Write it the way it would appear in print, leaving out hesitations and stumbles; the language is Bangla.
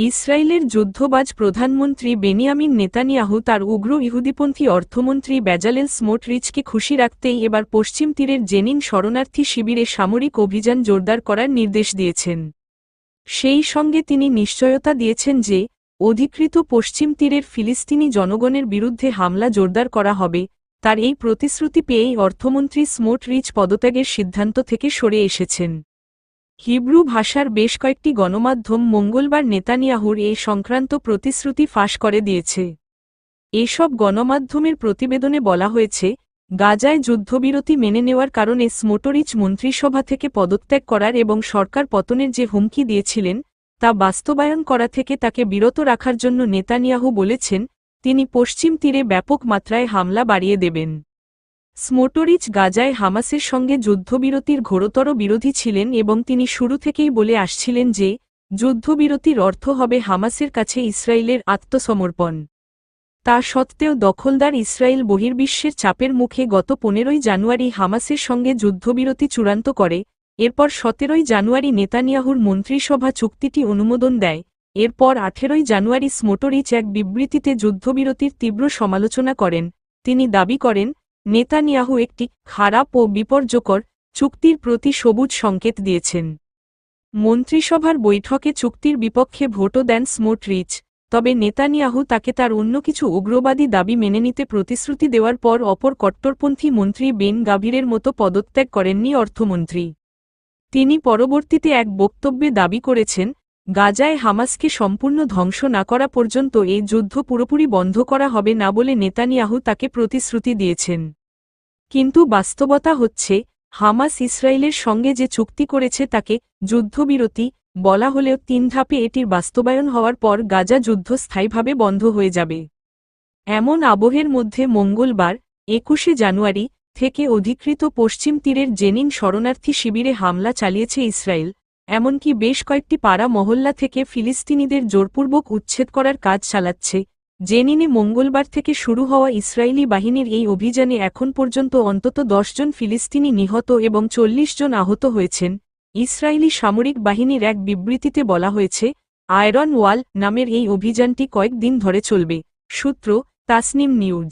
ইসরায়েলের যুদ্ধবাজ প্রধানমন্ত্রী বেনিয়ামিন নেতানিয়াহু তার উগ্র ইহুদিপন্থী অর্থমন্ত্রী বেজালেল স্মোটরিচকে খুশি রাখতেই এবার পশ্চিম তীরের জেনিন শরণার্থী শিবিরে সামরিক অভিযান জোরদার করার নির্দেশ দিয়েছেন। সেই সঙ্গে তিনি নিশ্চয়তা দিয়েছেন যে অধিকৃত পশ্চিম তীরের ফিলিস্তিনি জনগণের বিরুদ্ধে হামলা জোরদার করা হবে। তার এই প্রতিশ্রুতি পেয়েই অর্থমন্ত্রী স্মোটরিচ পদত্যাগের সিদ্ধান্ত থেকে সরে এসেছেন। হিব্রু ভাষার বেশ কয়েকটি গণমাধ্যম মঙ্গলবার নেতানিয়াহুর এ সংক্রান্ত প্রতিশ্রুতি ফাঁস করে দিয়েছে। এসব গণমাধ্যমের প্রতিবেদনে বলা হয়েছে, গাজায় যুদ্ধবিরতি মেনে নেওয়ার কারণে স্মোটরিচ মন্ত্রিসভা থেকে পদত্যাগ করার এবং সরকার পতনের যে হুমকি দিয়েছিলেন তা বাস্তবায়ন করা থেকে তাকে বিরত রাখার জন্য নেতানিয়াহু বলেছেন তিনি পশ্চিম তীরে ব্যাপক মাত্রায় হামলা বাড়িয়ে দেবেন। স্মোটরিচ গাজায় হামাসের সঙ্গে যুদ্ধবিরতির ঘোরতর বিরোধী ছিলেন এবং তিনি শুরু থেকেই বলে আসছিলেন যে যুদ্ধবিরতির অর্থ হবে হামাসের কাছে ইসরায়েলের আত্মসমর্পণ। তা সত্ত্বেও দখলদার ইসরায়েল বহির্বিশ্বের চাপের মুখে গত 15 জানুয়ারি হামাসের সঙ্গে যুদ্ধবিরতি চূড়ান্ত করে। এরপর 17 জানুয়ারি নেতানিয়াহুর মন্ত্রিসভা চুক্তিটি অনুমোদন দেয়। এরপর 18 জানুয়ারি স্মোটরিচ এক বিবৃতিতে যুদ্ধবিরতির তীব্র সমালোচনা করেন। তিনি দাবি করেন নেতানিয়াহু একটি খারাপ ও বিপর্যকর চুক্তির প্রতি সবুজ সংকেত দিয়েছেন। মন্ত্রিসভার বৈঠকে চুক্তির বিপক্ষে ভোটও দেন স্মোটরিচ। তবে নেতানিয়াহু তাকে তার অন্য কিছু উগ্রবাদী দাবি মেনে নিতে প্রতিশ্রুতি দেওয়ার পর অপর কট্টরপন্থী মন্ত্রী বেন গাভিরের মতো পদত্যাগ করেননি অর্থমন্ত্রী। তিনি পরবর্তীতে এক বক্তব্যে দাবি করেছেন গাজায় হামাসকে সম্পূর্ণ ধ্বংস না করা পর্যন্ত এই যুদ্ধ পুরোপুরি বন্ধ করা হবে না বলে নেতানিয়াহু তাকে প্রতিশ্রুতি দিয়েছেন। কিন্তু বাস্তবতা হচ্ছে হামাস ইসরায়েলের সঙ্গে যে চুক্তি করেছে তাকে যুদ্ধবিরতি বলা হলেও 3 ধাপে এটির বাস্তবায়ন হওয়ার পর গাজা যুদ্ধ স্থায়ীভাবে বন্ধ হয়ে যাবে। এমন আবহের মধ্যে মঙ্গলবার 21 জানুয়ারি থেকে অধিকৃত পশ্চিম তীরের জেনিন শরণার্থী শিবিরে হামলা চালিয়েছে ইসরায়েল। এমনকি বেশ কয়েকটি পাড়া মহল্লা থেকে ফিলিস্তিনিদের জোরপূর্বক উচ্ছেদ করার কাজ চালাচ্ছে। জেনিনে মঙ্গলবার থেকে শুরু হওয়া ইসরায়েলি বাহিনীর এই অভিযানে এখন পর্যন্ত অন্তত 10 জন ফিলিস্তিনি নিহত এবং 40 জন আহত হয়েছেন। ইসরায়েলি সামরিক বাহিনীর এক বিবৃতিতে বলা হয়েছে আয়রন ওয়াল নামের এই অভিযানটি কয়েকদিন ধরে চলবে। সূত্র তাসনিম নিউজ।